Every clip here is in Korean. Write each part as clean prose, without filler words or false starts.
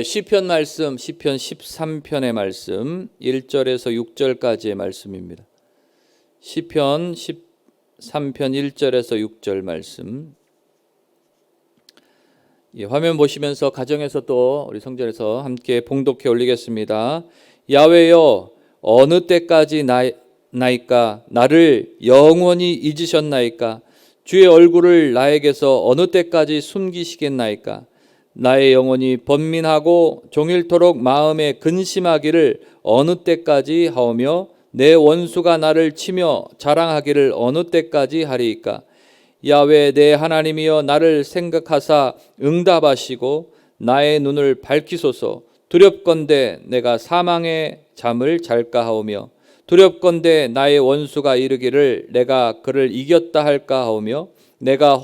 시편 말씀, 시편 13편의 말씀 1절에서 6절까지의 말씀입니다. 시편 13편 1절에서 6절 말씀. 화면 보시면서 가정에서 또 우리 성전에서 함께 봉독해 올리겠습니다. 야훼여, 어느 때까지 나이까? 나를 영원히 잊으셨나이까? 주의 얼굴을 나에게서 어느 때까지 숨기시겠나이까? 나의 영혼이 번민하고 종일토록 마음에 근심하기를 어느 때까지 하오며 내 원수가 나를 치며 자랑하기를 어느 때까지 하리이까? 야훼 내 하나님이여, 나를 생각하사 응답하시고 나의 눈을 밝히소서. 두렵건대 내가 사망의 잠을 잘까 하오며 두렵건대 나의 원수가 이르기를 내가 그를 이겼다 할까 하오며 내가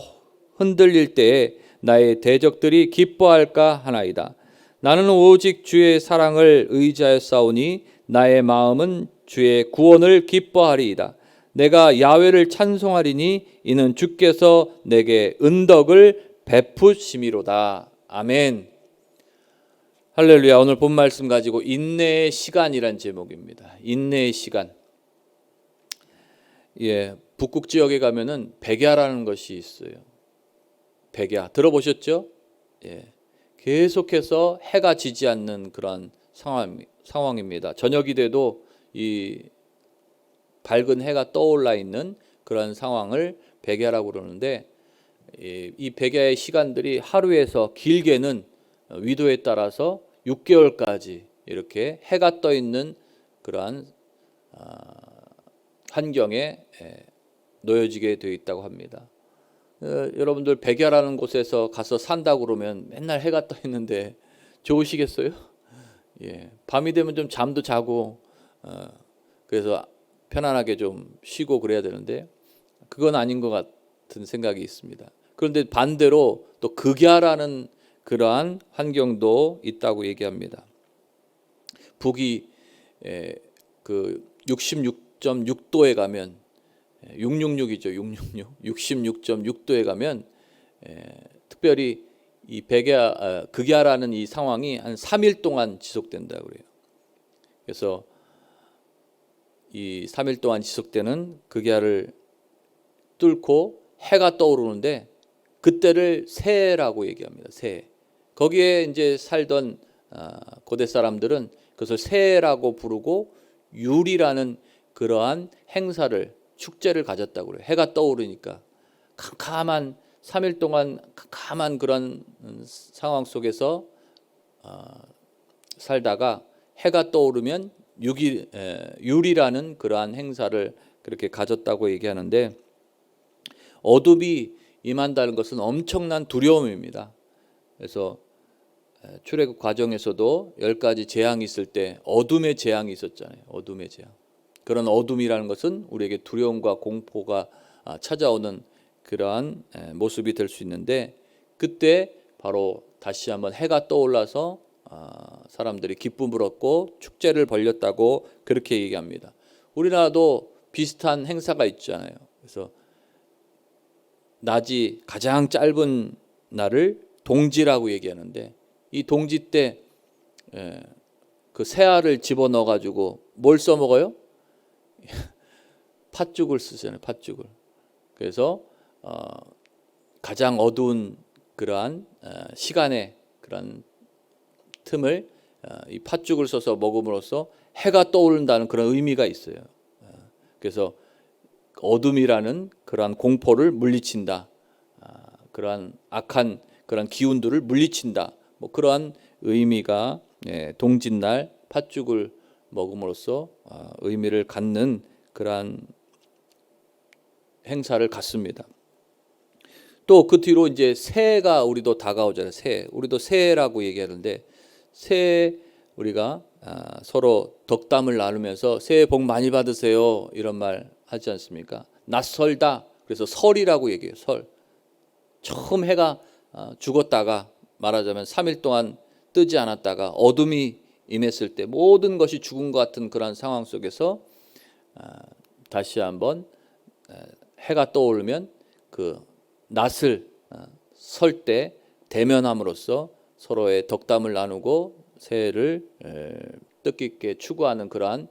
흔들릴 때에 나의 대적들이 기뻐할까 하나이다. 나는 오직 주의 사랑을 의지하였사오니 나의 마음은 주의 구원을 기뻐하리이다. 내가 야훼를 찬송하리니 이는 주께서 내게 은덕을 베푸심이로다. 아멘. 할렐루야. 오늘 본 말씀 가지고 인내의 시간이란 제목입니다. 인내의 시간. 북극 지역에 가면은 백야라는 것이 있어요. 백야 들어보셨죠? 계속해서 해가 지지 않는 그런 상황입니다. 저녁이 돼도 이 밝은 해가 떠올라 있는 그런 상황을 백야라고 그러는데, 이 백야의 시간들이 하루에서 길게는 위도에 따라서 6개월까지 이렇게 해가 떠 있는 그러한 환경에 놓여지게 되어 있다고 합니다. 여러분들 백야라는 곳에서 가서 산다고 그러면 맨날 해가 떠 있는데 좋으시겠어요? 밤이 되면 좀 잠도 자고 그래서 편안하게 좀 쉬고 그래야 되는데 그건 아닌 것 같은 생각이 있습니다. 그런데 반대로 또 극야라는 그러한 환경도 있다고 얘기합니다. 북이 그 66.6도에 가면 666이죠. 66.6도에 가면 특별히 이 극야라는 이 상황이 한 3일 동안 지속된다고 그래요. 그래서 이 3일 동안 지속되는 극야를 뚫고 해가 떠오르는데 그때를 새해라고 얘기합니다. 새해. 거기에 이제 살던 고대 사람들은 그것을 새해라고 부르고 율이라는 그러한 행사를, 축제를 가졌다고 그래요. 해가 떠오르니까 캄캄한 3일 동안 캄캄한 그런 상황 속에서 살다가 해가 떠오르면 율이라는 그러한 행사를 그렇게 가졌다고 얘기하는데, 어둠이 임한다는 것은 엄청난 두려움입니다. 그래서 출애굽 과정에서도 10가지 재앙이 있을 때 어둠의 재앙이 있었잖아요. 어둠의 재앙. 그런 어둠이라는 것은 우리에게 두려움과 공포가 찾아오는 그러한 모습이 될 수 있는데, 그때 바로 다시 한번 해가 떠올라서 사람들이 기쁨을 얻고 축제를 벌였다고 그렇게 얘기합니다. 우리나라도 비슷한 행사가 있잖아요. 그래서 낮이 가장 짧은 날을 동지라고 얘기하는데, 이 동지 때 그 새알을 집어넣어 가지고 뭘 써먹어요? 팥죽을 쓰잖아요. 팥죽을. 그래서 가장 어두운 그러한 시간의 그런 틈을 이 팥죽을 써서 먹음으로써 해가 떠오른다는 그런 의미가 있어요. 그래서 어둠이라는 그러한 공포를 물리친다. 그러한 악한 그런 기운들을 물리친다. 뭐 그러한 의미가 동짓날 팥죽을 먹음으로써 의미를 갖는 그러한 행사를 갖습니다. 또 그 뒤로 이제 새해가 우리도 다가오잖아요. 새해. 우리도 새해라고 얘기하는데, 새해 우리가 서로 덕담을 나누면서 새해 복 많이 받으세요 이런 말 하지 않습니까? 낯설다. 그래서 설이라고 얘기해요. 설. 처음 해가 죽었다가 말하자면 3일 동안 뜨지 않았다가 어둠이 임했을 때 모든 것이 죽은 것 같은 그런 상황 속에서 다시 한번 해가 떠오르면 그 낯을 설 때 대면함으로써 서로의 덕담을 나누고 새해를 뜻깊게 추구하는 그러한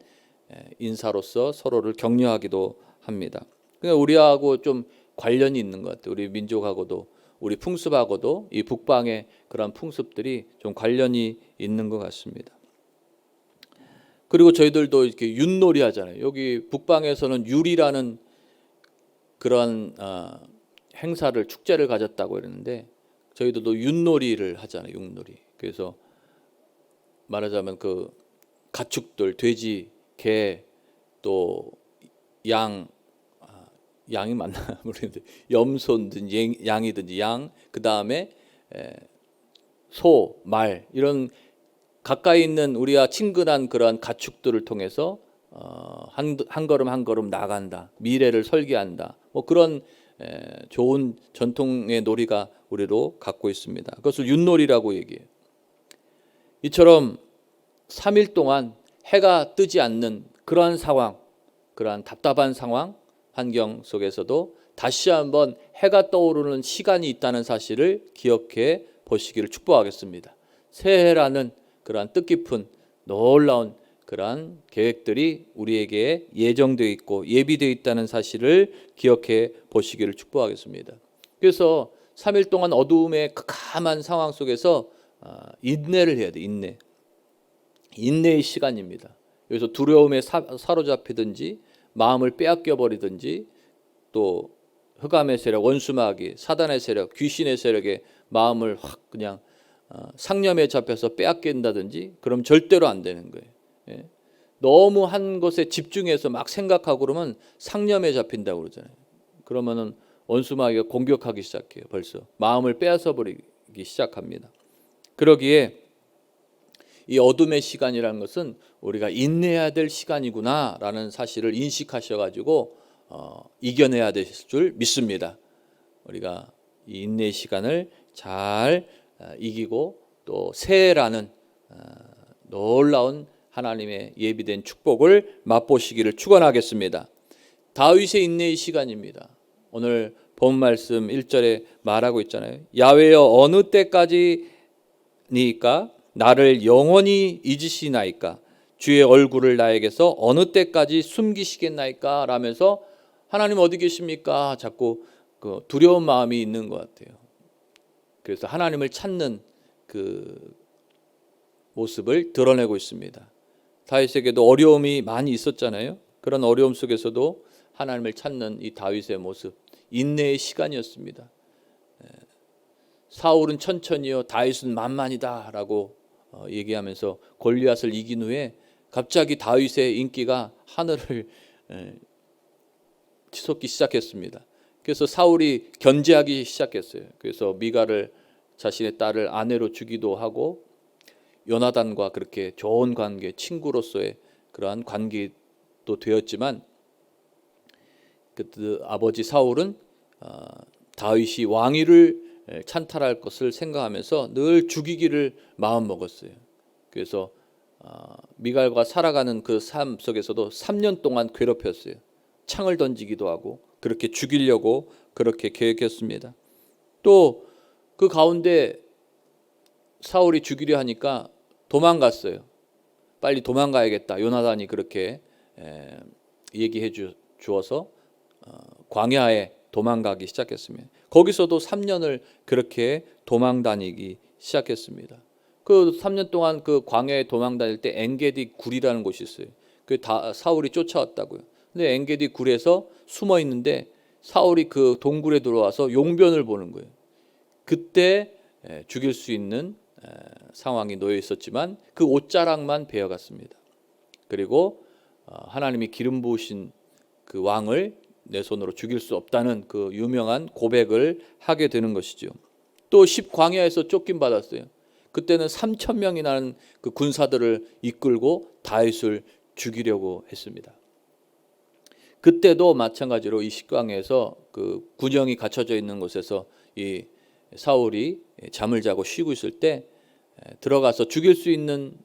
인사로서 서로를 격려하기도 합니다. 그러니까 우리하고 좀 관련이 있는 것 같아요. 우리 민족하고도 우리 풍습하고도 이 북방의 그런 풍습들이 좀 관련이 있는 것 같습니다. 그리고 저희들도 이렇게 윷놀이 하잖아요. 여기 북방에서는 율이라는 그런 행사를 축제를 가졌다고 그러는데 저희들도 윷놀이를 하잖아요. 윷놀이. 그래서 말하자면 그 가축들, 돼지, 개, 또 양, 양이 맞나 모르겠는데 염소든지 양이든지 양, 그 다음에 소, 말 이런 가까이 있는 우리와 친근한 그러한 가축들을 통해서 한 걸음 한 걸음 나간다, 미래를 설계한다. 뭐 그런 좋은 전통의 놀이가 우리로 갖고 있습니다. 그것을 윷놀이라고 얘기해요. 이처럼 3일 동안 해가 뜨지 않는 그러한 상황, 그러한 답답한 상황, 환경 속에서도 다시 한번 해가 떠오르는 시간이 있다는 사실을 기억해 보시기를 축복하겠습니다. 새해라는 그러한 뜻깊은 놀라운 그러한 계획들이 우리에게 예정되어 있고 예비되어 있다는 사실을 기억해 보시기를 축복하겠습니다. 그래서 3일 동안 어두움의 캄캄한 상황 속에서 인내를 해야 돼. 인내의 시간입니다. 여기서 두려움에 사로잡히든지 마음을 빼앗겨 버리든지 또 흑암의 세력, 원수마귀, 사단의 세력, 귀신의 세력에 마음을 확 그냥 상념에 잡혀서 빼앗긴다든지 그럼 절대로 안 되는 거예요. 예. 너무 한 것에 집중해서 막 생각하고 그러면 상념에 잡힌다고 그러잖아요. 그러면은 원수마귀가 공격하기 시작해요. 벌써 마음을 빼앗아 버리기 시작합니다. 그러기에 이 어둠의 시간이라는 것은 우리가 인내해야 될 시간이구나라는 사실을 인식하셔가지고 이겨내야 될 줄 믿습니다. 우리가 이 인내의 시간을 잘 이기고 또 새해라는 놀라운 하나님의 예비된 축복을 맛보시기를 축원하겠습니다. 다윗의 인내의 시간입니다. 오늘 본 말씀 1절에 말하고 있잖아요. 야훼여 어느 때까지니까 나를 영원히 잊으시나이까 주의 얼굴을 나에게서 어느 때까지 숨기시겠나이까 라면서 하나님 어디 계십니까? 자꾸 그 두려운 마음이 있는 것 같아요. 그래서 하나님을 찾는 그 모습을 드러내고 있습니다. 다윗에게도 어려움이 많이 있었잖아요. 그런 어려움 속에서도 하나님을 찾는 이 다윗의 모습, 인내의 시간이었습니다. 사울은 천천히요, 다윗은 만만이다라고 얘기하면서 골리앗을 이긴 후에 갑자기 다윗의 인기가 하늘을 치솟기 시작했습니다. 그래서 사울이 견제하기 시작했어요. 그래서 미갈을 자신의 딸을 아내로 주기도 하고 요나단과 그렇게 좋은 관계, 친구로서의 그러한 관계도 되었지만 그 아버지 사울은 다윗이 왕위를 찬탈할 것을 생각하면서 늘 죽이기를 마음먹었어요. 그래서 미갈과 살아가는 그 삶 속에서도 3년 동안 괴롭혔어요. 창을 던지기도 하고 그렇게 죽이려고 그렇게 계획했습니다. 또 그 가운데 사울이 죽이려 하니까 도망갔어요. 빨리 도망가야겠다. 요나단이 그렇게 얘기해 주어서 광야에 도망가기 시작했습니다. 거기서도 3년을 그렇게 도망 다니기 시작했습니다. 그 3년 동안 그 광야에 도망 다닐 때 엔게디 굴이라는 곳이 있어요. 그 사울이 쫓아왔다고요. 근데 엔게디 굴에서 숨어 있는데 사울이 그 동굴에 들어와서 용변을 보는 거예요. 그때 죽일 수 있는 상황이 놓여 있었지만 그 옷자락만 베어갔습니다. 그리고 하나님이 기름 부으신 그 왕을 내 손으로 죽일 수 없다는 그 유명한 고백을 하게 되는 것이죠. 또 10광야에서 쫓김 받았어요. 그때는 3,000명이라는 그 군사들을 이끌고 다윗을 죽이려고 했습니다. 그때도 마찬가지로 이 10광야에서 그 군영이 갖춰져 있는 곳에서 이 사울이 잠을 자고 쉬고 있을 때 들어가서 죽일 수 있는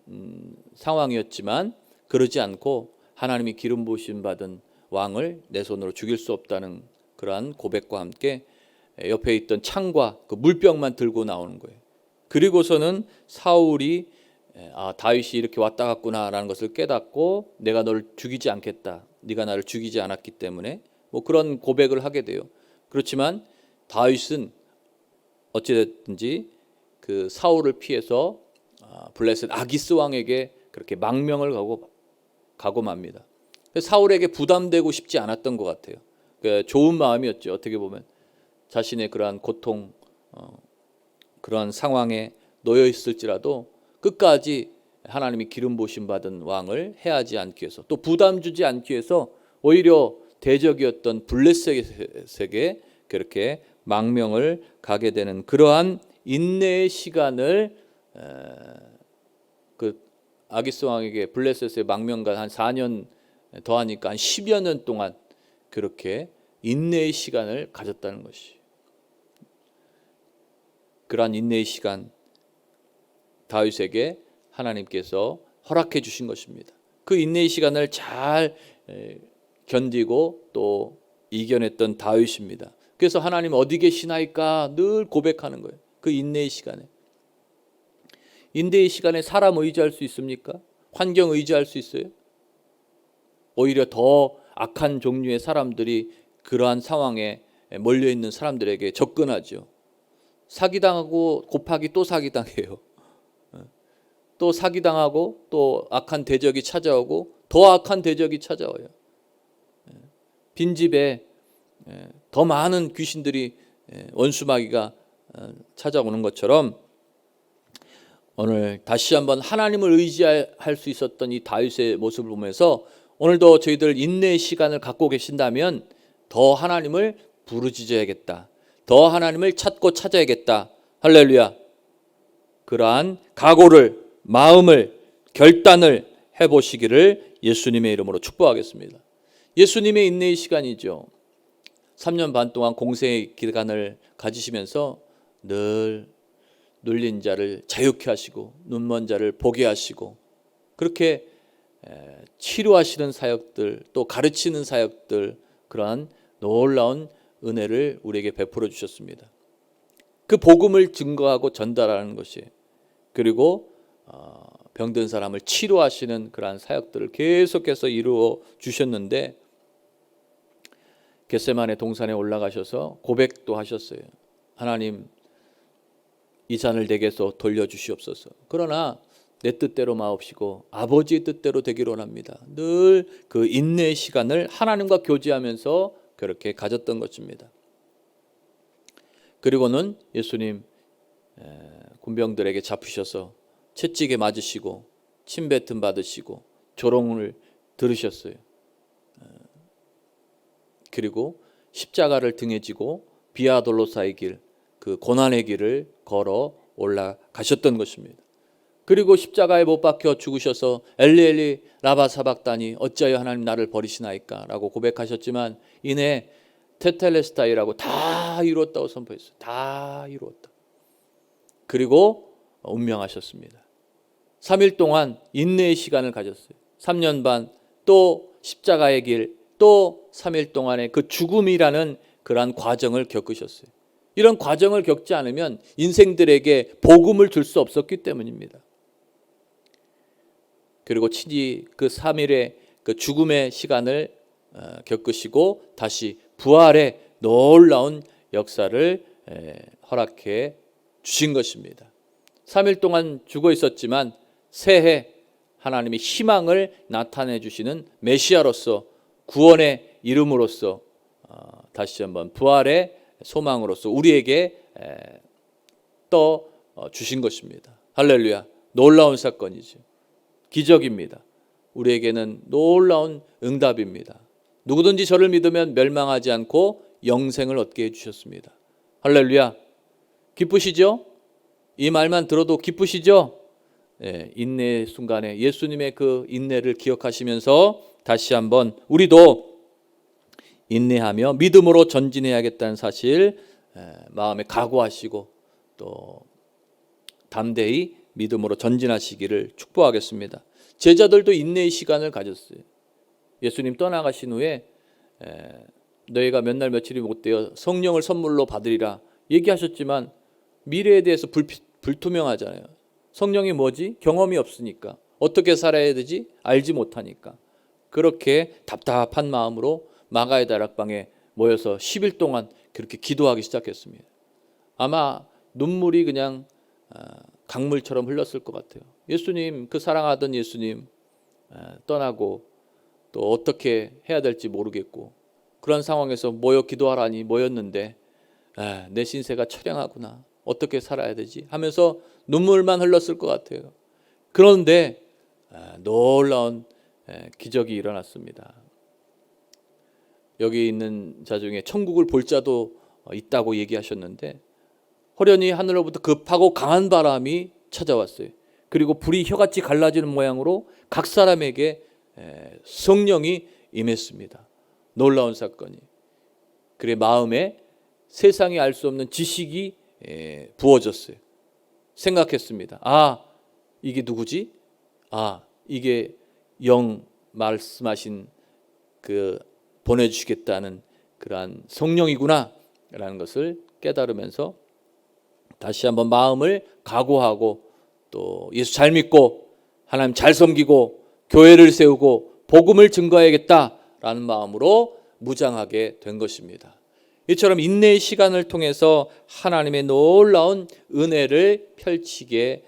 상황이었지만 그러지 않고 하나님이 기름 부으심 받은 왕을 내 손으로 죽일 수 없다는 그러한 고백과 함께 옆에 있던 창과 그 물병만 들고 나오는 거예요. 그리고서는 사울이 다윗이 이렇게 왔다 갔구나라는 것을 깨닫고 내가 너를 죽이지 않겠다. 네가 나를 죽이지 않았기 때문에 뭐 그런 고백을 하게 돼요. 그렇지만 다윗은 어찌됐든지 그 사울을 피해서 블레셋 아기스 왕에게 그렇게 망명을 가고 맙니다. 사울에게 부담되고 싶지 않았던 것 같아요. 좋은 마음이었죠. 어떻게 보면 자신의 그러한 고통, 그러한 상황에 놓여 있을지라도 끝까지 하나님이 기름 부으심 받은 왕을 해하지 않기 위해서, 또 부담 주지 않기 위해서 오히려 대적이었던 블레셋에게 그렇게 망명을 가게 되는 그러한 인내의 시간을 그 아기스 왕에게 블레셋의 망명간 한 4년 더하니까 한 10여 년 동안 그렇게 인내의 시간을 가졌다는 것이, 그러한 인내의 시간 다윗에게 하나님께서 허락해 주신 것입니다. 그 인내의 시간을 잘 견디고 또 이겨냈던 다윗입니다. 그래서 하나님 어디 계시나이까 늘 고백하는 거예요. 그 인내의 시간에. 인내의 시간에 사람 의지할 수 있습니까? 환경 의지할 수 있어요? 오히려 더 악한 종류의 사람들이 그러한 상황에 몰려있는 사람들에게 접근하죠. 사기당하고 곱하기 또 사기당해요. 또 사기당하고 또 악한 대적이 찾아오고 더 악한 대적이 찾아와요. 빈집에 더 많은 귀신들이 원수마귀가 찾아오는 것처럼 오늘 다시 한번 하나님을 의지할 수 있었던 이 다윗의 모습을 보면서 오늘도 저희들 인내의 시간을 갖고 계신다면 더 하나님을 부르짖어야겠다. 더 하나님을 찾고 찾아야겠다. 할렐루야. 그러한 각오를, 마음을, 결단을 해보시기를 예수님의 이름으로 축복하겠습니다. 예수님의 인내의 시간이죠. 3년 반 동안 공생의 기간을 가지시면서 늘 눌린 자를 자유케 하시고 눈먼 자를 보게 하시고 그렇게 치료하시는 사역들, 또 가르치는 사역들, 그러한 놀라운 은혜를 우리에게 베풀어 주셨습니다. 그 복음을 증거하고 전달하는 것이, 그리고 병든 사람을 치료하시는 그러한 사역들을 계속해서 이루어 주셨는데, 겟세마네 동산에 올라가셔서 고백도 하셨어요. 하나님, 이 잔을 내게서 돌려주시옵소서. 그러나 내 뜻대로 마옵시고 아버지의 뜻대로 되기를 원합니다. 늘 그 인내의 시간을 하나님과 교제하면서 그렇게 가졌던 것입니다. 그리고는 예수님 군병들에게 잡히셔서 채찍에 맞으시고 침뱉음 받으시고 조롱을 들으셨어요. 그리고 십자가를 등에 지고 비아돌로사의 길, 그 고난의 길을 걸어 올라가셨던 것입니다. 그리고 십자가에 못 박혀 죽으셔서 엘리 엘리 라바 사박다니 어찌하여 하나님 나를 버리시나이까 라고 고백하셨지만 이내 테텔레스타이라고 다 이루었다고 선포했어요. 다 이루었다. 그리고 운명하셨습니다. 3일 동안 인내의 시간을 가졌어요. 3년 반, 또 십자가의 길, 또 3일 동안의 그 죽음이라는 그러한 과정을 겪으셨어요. 이런 과정을 겪지 않으면 인생들에게 복음을 줄 수 없었기 때문입니다. 그리고 친히 그 3일의 그 죽음의 시간을 겪으시고 다시 부활의 놀라운 역사를 허락해 주신 것입니다. 3일 동안 죽어 있었지만 새해 하나님이 희망을 나타내 주시는 메시아로서, 구원의 이름으로서, 다시 한번 부활의 소망으로서 우리에게 떠 주신 것입니다. 할렐루야. 놀라운 사건이죠. 기적입니다. 우리에게는 놀라운 응답입니다. 누구든지 저를 믿으면 멸망하지 않고 영생을 얻게 해주셨습니다. 할렐루야. 기쁘시죠? 이 말만 들어도 기쁘시죠? 인내의 순간에 예수님의 그 인내를 기억하시면서 다시 한번 우리도 인내하며 믿음으로 전진해야겠다는 사실 마음에 각오하시고 또 담대히 믿음으로 전진하시기를 축복하겠습니다. 제자들도 인내의 시간을 가졌어요. 예수님 떠나가신 후에 너희가 몇 날 며칠이 못 되어 성령을 선물로 받으리라 얘기하셨지만 미래에 대해서 불투명하잖아요. 성령이 뭐지? 경험이 없으니까. 어떻게 살아야 되지? 알지 못하니까. 그렇게 답답한 마음으로 마가의 다락방에 모여서 10일 동안 그렇게 기도하기 시작했습니다. 아마 눈물이 그냥 강물처럼 흘렀을 것 같아요. 예수님, 그 사랑하던 예수님 떠나고 또 어떻게 해야 될지 모르겠고, 그런 상황에서 모여 기도하라니 모였는데 내 신세가 처량하구나, 어떻게 살아야 되지 하면서 눈물만 흘렀을 것 같아요. 그런데 놀라운 기적이 일어났습니다. 여기 있는 자 중에 천국을 볼 자도 있다고 얘기하셨는데, 호련히 하늘로부터 급하고 강한 바람이 찾아왔어요. 그리고 불이 혀같이 갈라지는 모양으로 각 사람에게 성령이 임했습니다. 놀라운 사건이. 그래 마음에 세상이 알 수 없는 지식이 부어졌어요. 생각했습니다. 이게 누구지? 이게 영 말씀하신 그 보내주시겠다는 그러한 성령이구나 라는 것을 깨달으면서 다시 한번 마음을 각오하고 또 예수 잘 믿고 하나님 잘 섬기고 교회를 세우고 복음을 증거해야겠다라는 마음으로 무장하게 된 것입니다. 이처럼 인내의 시간을 통해서 하나님의 놀라운 은혜를 펼치게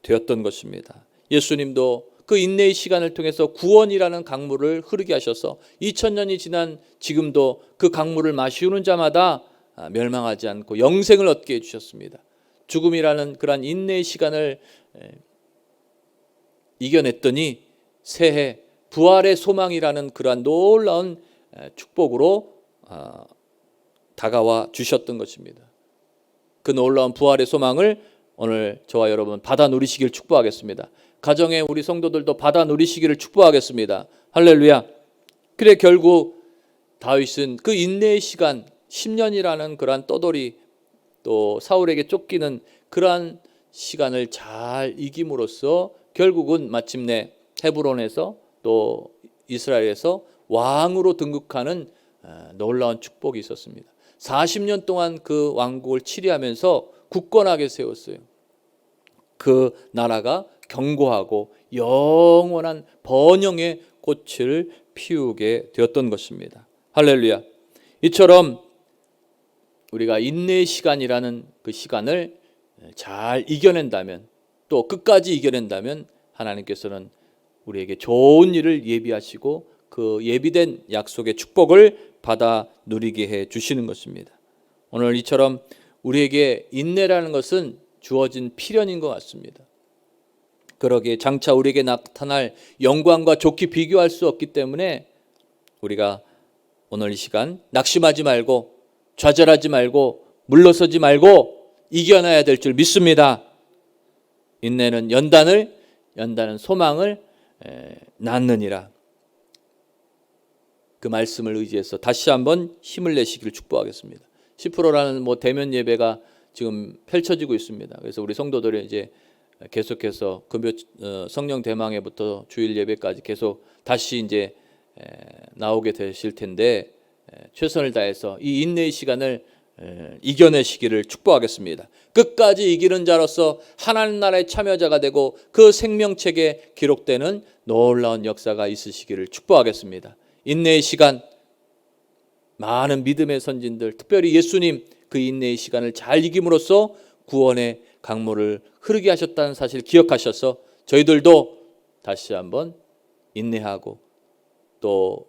되었던 것입니다. 예수님도 그 인내의 시간을 통해서 구원이라는 강물을 흐르게 하셔서 2000년이 지난 지금도 그 강물을 마시는 자마다 멸망하지 않고 영생을 얻게 해주셨습니다. 죽음이라는 그러한 인내의 시간을 이겨냈더니 새해 부활의 소망이라는 그러한 놀라운 축복으로 다가와 주셨던 것입니다. 그 놀라운 부활의 소망을 오늘 저와 여러분 받아 누리시길 축복하겠습니다. 가정에 우리 성도들도 받아 누리시기를 축복하겠습니다. 할렐루야. 그래 결국 다윗은 그 인내의 시간 10년이라는 그러한 떠돌이 또 사울에게 쫓기는 그러한 시간을 잘 이김으로써 결국은 마침내 헤브론에서 또 이스라엘에서 왕으로 등극하는 놀라운 축복이 있었습니다. 40년 동안 그 왕국을 치리하면서 굳건하게 세웠어요. 그 나라가 견고하고 영원한 번영의 꽃을 피우게 되었던 것입니다. 할렐루야. 이처럼 우리가 인내의 시간이라는 그 시간을 잘 이겨낸다면, 또 끝까지 이겨낸다면 하나님께서는 우리에게 좋은 일을 예비하시고 그 예비된 약속의 축복을 받아 누리게 해 주시는 것입니다. 오늘 이처럼 우리에게 인내라는 것은 주어진 필연인 것 같습니다. 그러기에 장차 우리에게 나타날 영광과 좋게 비교할 수 없기 때문에 우리가 오늘 이 시간 낙심하지 말고 좌절하지 말고 물러서지 말고 이겨내야 될 줄 믿습니다. 인내는 연단은 소망을 낳느니라. 그 말씀을 의지해서 다시 한번 힘을 내시기를 축복하겠습니다. 10%라는 대면 예배가 지금 펼쳐지고 있습니다. 그래서 우리 성도들이 이제 계속해서 금요 성령 대망회부터 주일 예배까지 계속 다시 이제 나오게 되실 텐데, 최선을 다해서 이 인내의 시간을 이겨내시기를 축복하겠습니다. 끝까지 이기는 자로서 하나님 나라의 참여자가 되고 그 생명책에 기록되는 놀라운 역사가 있으시기를 축복하겠습니다. 인내의 시간, 많은 믿음의 선진들, 특별히 예수님 그 인내의 시간을 잘 이김으로써 구원의 강물을 흐르게 하셨다는 사실 기억하셔서 저희들도 다시 한번 인내하고 또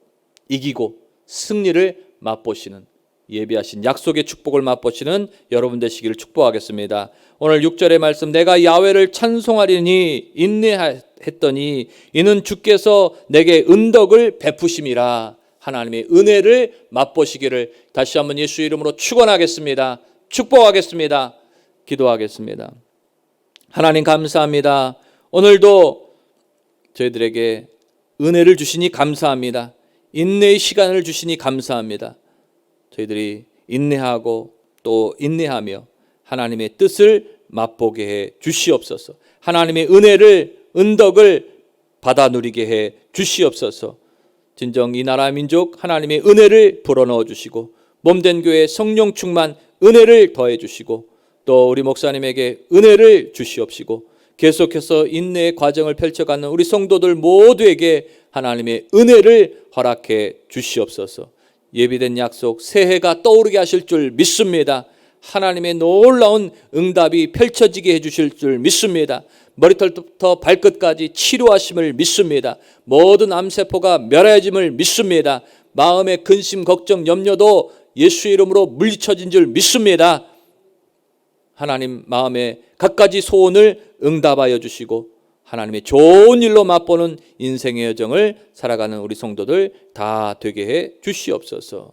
이기고 승리를 맛보시는, 예비하신 약속의 축복을 맛보시는 여러분 되시기를 축복하겠습니다. 오늘 6절의 말씀, 내가 야훼를 찬송하리니 인내했더니 이는 주께서 내게 은덕을 베푸심이라. 하나님의 은혜를 맛보시기를 다시 한번 예수 이름으로 축원하겠습니다. 축복하겠습니다. 기도하겠습니다. 하나님 감사합니다. 오늘도 저희들에게 은혜를 주시니 감사합니다. 인내의 시간을 주시니 감사합니다. 저희들이 인내하고 또 인내하며 하나님의 뜻을 맛보게 해 주시옵소서. 하나님의 은덕을 받아 누리게 해 주시옵소서. 진정 이 나라 민족 하나님의 은혜를 불어넣어 주시고 몸된 교회 성령 충만 은혜를 더해 주시고 또 우리 목사님에게 은혜를 주시옵시고 계속해서 인내의 과정을 펼쳐가는 우리 성도들 모두에게 하나님의 은혜를 허락해 주시옵소서. 예비된 약속 새해가 떠오르게 하실 줄 믿습니다. 하나님의 놀라운 응답이 펼쳐지게 해주실 줄 믿습니다. 머리털부터 발끝까지 치료하심을 믿습니다. 모든 암세포가 멸하여짐을 믿습니다. 마음의 근심, 걱정, 염려도 예수의 이름으로 물리쳐진 줄 믿습니다. 하나님 마음의 갖가지 소원을 응답하여 주시고 하나님의 좋은 일로 맛보는 인생의 여정을 살아가는 우리 성도들 다 되게 해 주시옵소서.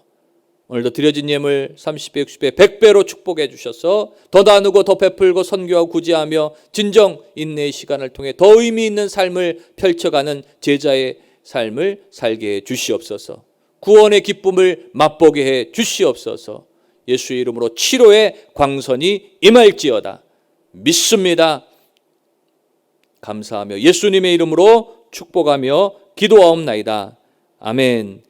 오늘도 드려진 예물 30배, 60배, 100배로 축복해 주셔서 더 나누고 더 베풀고 선교하고 구제하며 진정 인내의 시간을 통해 더 의미 있는 삶을 펼쳐가는 제자의 삶을 살게 해 주시옵소서. 구원의 기쁨을 맛보게 해 주시옵소서. 예수의 이름으로 치료의 광선이 임할지어다. 믿습니다. 감사하며 예수님의 이름으로 축복하며 기도하옵나이다. 아멘.